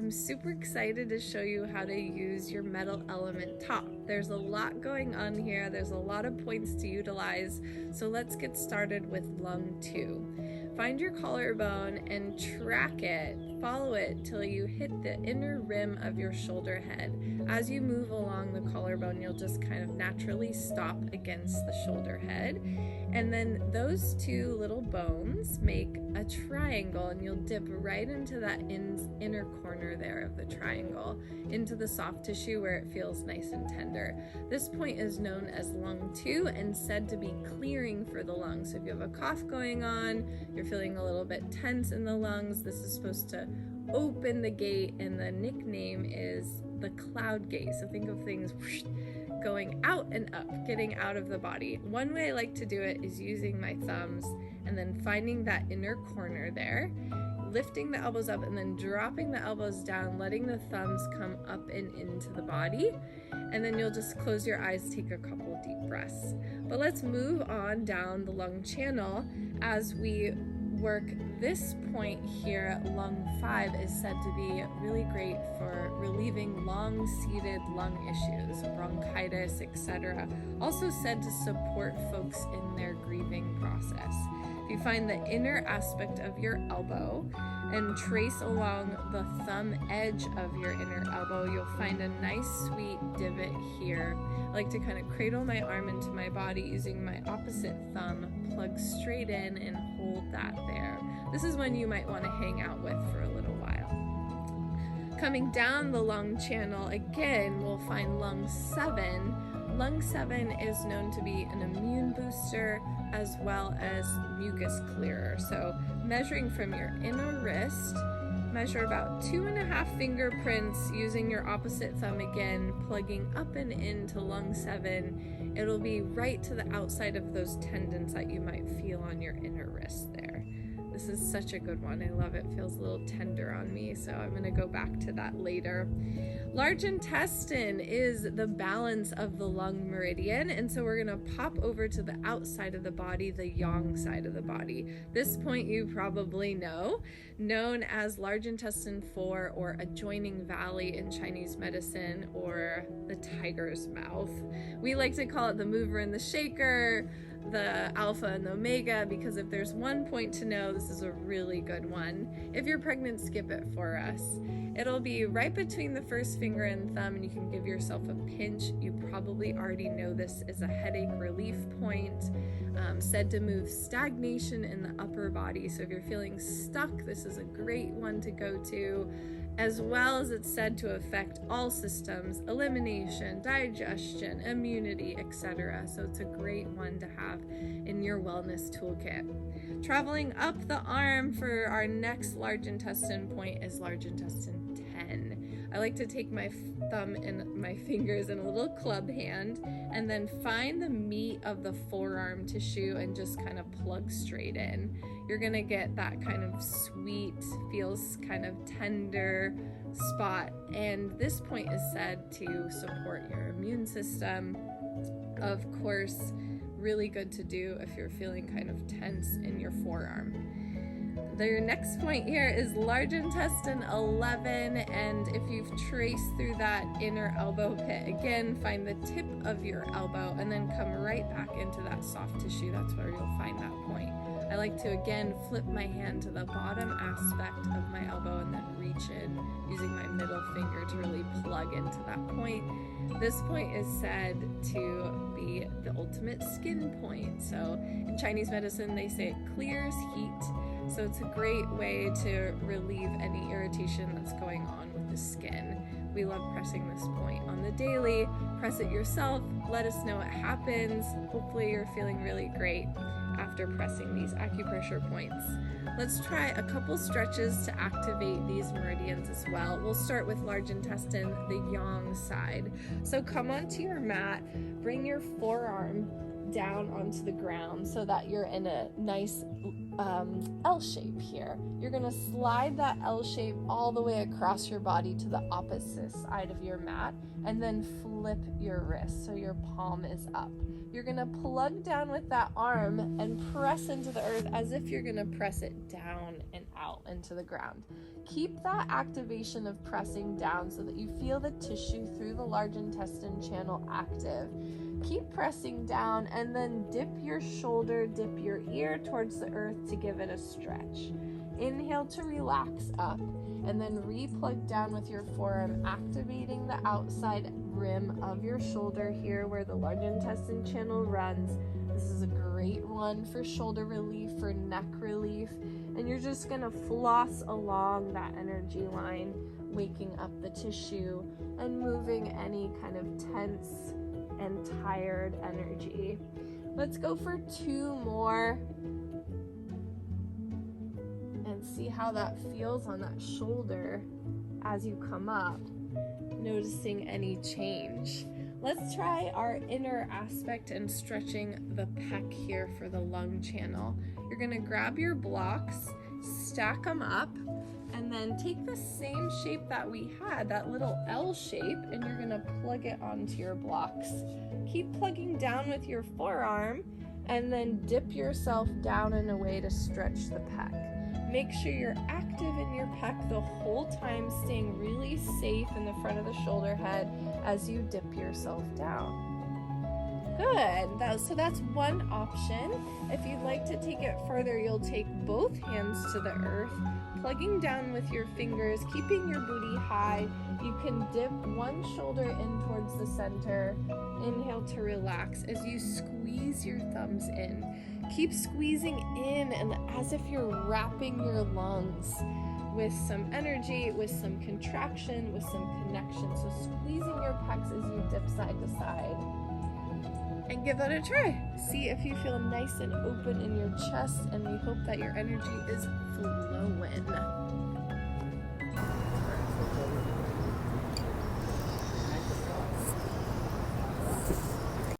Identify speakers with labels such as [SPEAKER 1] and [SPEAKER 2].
[SPEAKER 1] I'm super excited to show you how to use your metal element top. There's a lot going on here. There's a lot of points to utilize. So let's get started with lung 2. Find your collarbone and track it. Follow it till you hit the inner rim of your shoulder head. As you move along the collarbone, you'll just kind of naturally stop against the shoulder head. And then those two little bones make a triangle, and you'll dip right into that inner corner there of the triangle, into the soft tissue where it feels nice and tender. This point is known as lung 2 and said to be clearing for the lungs. So if you have a cough going on, you're feeling a little bit tense in the lungs, this is supposed to open the gate, and the nickname is the cloud gate. So think of things going out and up, getting out of the body. One way I like to do it is using my thumbs and then finding that inner corner there, lifting the elbows up and then dropping the elbows down, letting the thumbs come up and into the body. And then you'll just close your eyes, take a couple deep breaths. But let's move on down the lung channel as we work this point here. Lung 5 is said to be really great for relieving long-seated lung issues, bronchitis, etc. Also said to support folks in their grieving process. If you find the inner aspect of your elbow and trace along the thumb edge of your inner elbow, you'll find a nice sweet divot here. I like to kind of cradle my arm into my body using my opposite thumb, plug straight in and hold that there. This is one you might want to hang out with for a little while. Coming down the lung channel again, we'll find lung 7. Lung 7 is known to be an immune booster as well as mucus clearer. So measuring from your inner wrist, measure about 2.5 fingerprints using your opposite thumb again, plugging up and into lung 7. It'll be right to the outside of those tendons that you might feel on your inner wrist there. This is such a good one. I love it. Feels a little tender on me, so I'm going to go back to that later. Large intestine is the balance of the lung meridian, and so we're going to pop over to the outside of the body, the yang side of the body. This point you probably know, known as large intestine 4 or adjoining valley in Chinese medicine, or the tiger's mouth. We like to call it the mover and the shaker, the alpha and the omega, because if there's one point to know, this is a really good one. If you're pregnant, skip it for us. It'll be right between the first finger and thumb, and you can give yourself a pinch. You probably already know this is a headache relief point, said to move stagnation in the upper body. So if you're feeling stuck, this is a great one to go to, as well as it's said to affect all systems, elimination, digestion, immunity, etc. So it's a great one to have in your wellness toolkit. Traveling up the arm for our next large intestine point is large intestine 10. I like to take my thumb and my fingers in a little club hand and then find the meat of the forearm tissue and just kind of plug straight in. You're gonna get that kind of sweet, feels kind of tender spot, and this point is said to support your immune system. Of course, really good to do if you're feeling kind of tense in your forearm. Your next point here is large intestine 11, and if you've traced through that inner elbow pit, again, find the tip of your elbow and then come right back into that soft tissue. That's where you'll find that point. I like to again flip my hand to the bottom aspect of my elbow and then reach in using my middle finger to really plug into that point. This point is said to be the ultimate skin point. So in Chinese medicine, they say it clears heat. So it's a great way to relieve any irritation that's going on with the skin. We love pressing this point on the daily. Press it yourself. Let us know what happens. Hopefully you're feeling really great after pressing these acupressure points. Let's try a couple stretches to activate these meridians as well. We'll start with large intestine, the yang side. So come onto your mat, bring your forearm down onto the ground so that you're in a nice L shape here. You're gonna slide that L shape all the way across your body to the opposite side of your mat and then flip your wrist so your palm is up. You're gonna plug down with that arm and press into the earth as if you're gonna press it down and out into the ground. Keep that activation of pressing down so that you feel the tissue through the large intestine channel active. Keep pressing down and then dip your shoulder, dip your ear towards the earth to give it a stretch. Inhale to relax up, and then re-plug down with your forearm, activating the outside rim of your shoulder here where the large intestine channel runs. This is a great one for shoulder relief, for neck relief, and you're just gonna floss along that energy line, waking up the tissue and moving any kind of tense and tired energy. Let's go for 2 more and see how that feels on that shoulder as you come up, noticing any change. Let's try our inner aspect and stretching the pec here for the lung channel. You're gonna grab your blocks, stack them up, and then take the same shape that we had, that little L shape, and you're gonna plug it onto your blocks. Keep plugging down with your forearm, and then dip yourself down in a way to stretch the pec. Make sure you're active in your pec the whole time, staying really safe in the front of the shoulder head as you dip yourself down. Good. So that's one option. If you'd like to take it further, you'll take both hands to the earth, plugging down with your fingers, keeping your booty high. You can dip one shoulder in towards the center. Inhale to relax as you squeeze your thumbs in. Keep squeezing in, and as if you're wrapping your lungs with some energy, with some contraction, with some connection. So squeezing your pecs as you dip side to side. And give that a try. See if you feel nice and open in your chest, and we hope that your energy is flowing.